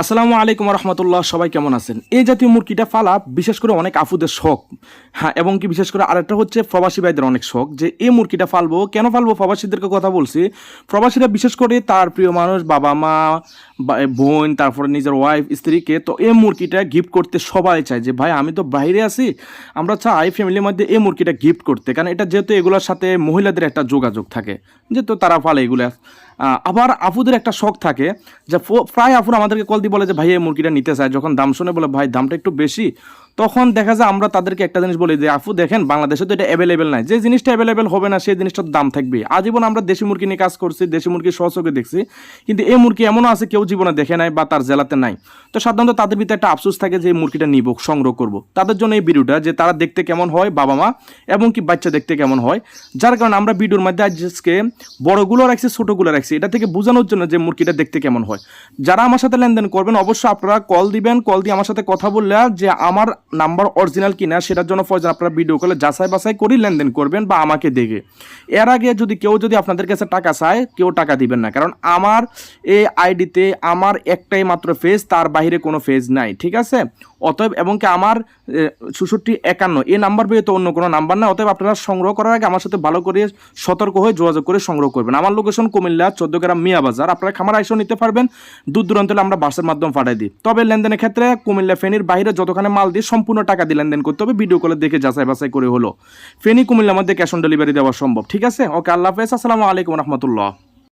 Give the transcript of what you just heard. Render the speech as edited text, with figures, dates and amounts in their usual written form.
আসসালামু আলাইকুম রহমতুল্লাহ। সবাই কেমন আছেন? এই জাতীয় মুরগিটা পালা বিশেষ করে অনেক আফুদের শখ। হ্যাঁ, এবং কি বিশেষ করে আরেকটা হচ্ছে প্রবাসী ভাইদের অনেক শখ যে এই মুরগিটা পালবো। কেন পালবো? প্রবাসীদেরকে কথা বলছি। প্রবাসীরা বিশেষ করে তার প্রিয় মানুষ, বাবা মা, বোন, তারপরে নিজের ওয়াইফ, স্ত্রীকে তো এই মুরগিটা গিফট করতে সবাই চায় যে ভাই আমি তো বাইরে আছি, আমরা চাই ফ্যামিলির মধ্যে এই মুরগিটা গিফট করতে, কারণ এটা যেহেতু এগুলোর সাথে মহিলাদের একটা যোগাযোগ থাকে, যেহেতু তারা পালে এগুলা। আবার আফুদের একটা শখ থাকে যে প্রায় আফুর আমাদেরকে কল দিয়ে বলে যে ভাই এই মুরগিটা নিতে চায়। যখন দাম শুনে বলে ভাই দামটা একটু বেশি, তখন দেখা যায় আমরা তাদেরকে একটা জিনিস বলি যে আফু দেখেন বাংলাদেশে তো এটা অ্যাভেলেবেল নাই, যে জিনিসটা অ্যাভেলেবেল হবে না সেই জিনিসটার দাম থাকবে। আজীবন আমরা দেশি মুরগি নিয়ে কাজ করছি, দেশি মুরগি সহযোগে দেখছি, কিন্তু এই মুরগি এমনও আছে কেউ জীবনে দেখে নাই বা তার জেলাতে নাই। তো সাধারণত তাদের ভিতরে একটা আফসোস থাকে যে এই মুরগিটা নিব, সংগ্রহ করব। তাদের জন্য এই ভিডিওটা যে তারা দেখতে কেমন হয় বাবা মা, এবং কি বাচ্চা দেখতে কেমন হয়, যার কারণে আমরা ভিডিওর মধ্যে আজকে বড়গুলো রাখছি ছোটোগুলো রাখছি, এটা থেকে বোঝানোর জন্য যে মুরগিটা দেখতে কেমন হয়। যারা আমার সাথে লেনদেন করবেন অবশ্যই আপনারা কল দিবেন, কল দিয়ে আমার সাথে কথা বললে যে আমার নাম্বার অরিজিনাল কিনা সেটার জন্য প্রয়োজন আপনারা ভিডিও কলে যাচাই বাছাই করে লেনদেন করবেন বা আমাকে দেখে। এর আগে কেউ যদি আপনাদের কাছে টাকা চায়, কেউ টাকা দিবেন না, কারণ আমার এই আইডিতে আমার একটাই মাত্র ফেজ, তার বাইরে কোনো ফেজ নাই, ঠিক আছে? অতএব এবং কি আমার 6651 এই নাম্বার পেয়ে তো অন্য কোনো নাম্বার না। অতএব আপনারা সংগ্রহ করার আগে আমার সাথে ভালো করে সতর্ক হয়ে যোগাযোগ করে সংগ্রহ করবেন। আমার লোকেশন কুমিল্লা 14 গ্রাম মিয়া বাজার। আপনারা খামার আইসেও নিতে পারবেন, দূর দূরান্ত হলে আমরা বাসের মাধ্যমে পাঠাই দিই। তবে লেনদেনের ক্ষেত্রে কুমিল্লা ফেনীর বাইরে যতখানে মাল দিয়ে সম্পূর্ণ টাকা দিয়ে লেনদেন করতে হবে, ভিডিও কলে দেখে যাচাই বাছাই করে হলো। ফেনী কুমিল্লার মধ্যে ক্যাশ অন ডেলিভারি দেওয়া সম্ভব, ঠিক আছে? ওকে, আল্লাহ হাফেজ, আসসালামু আলাইকুম রহমতুল্লাহ।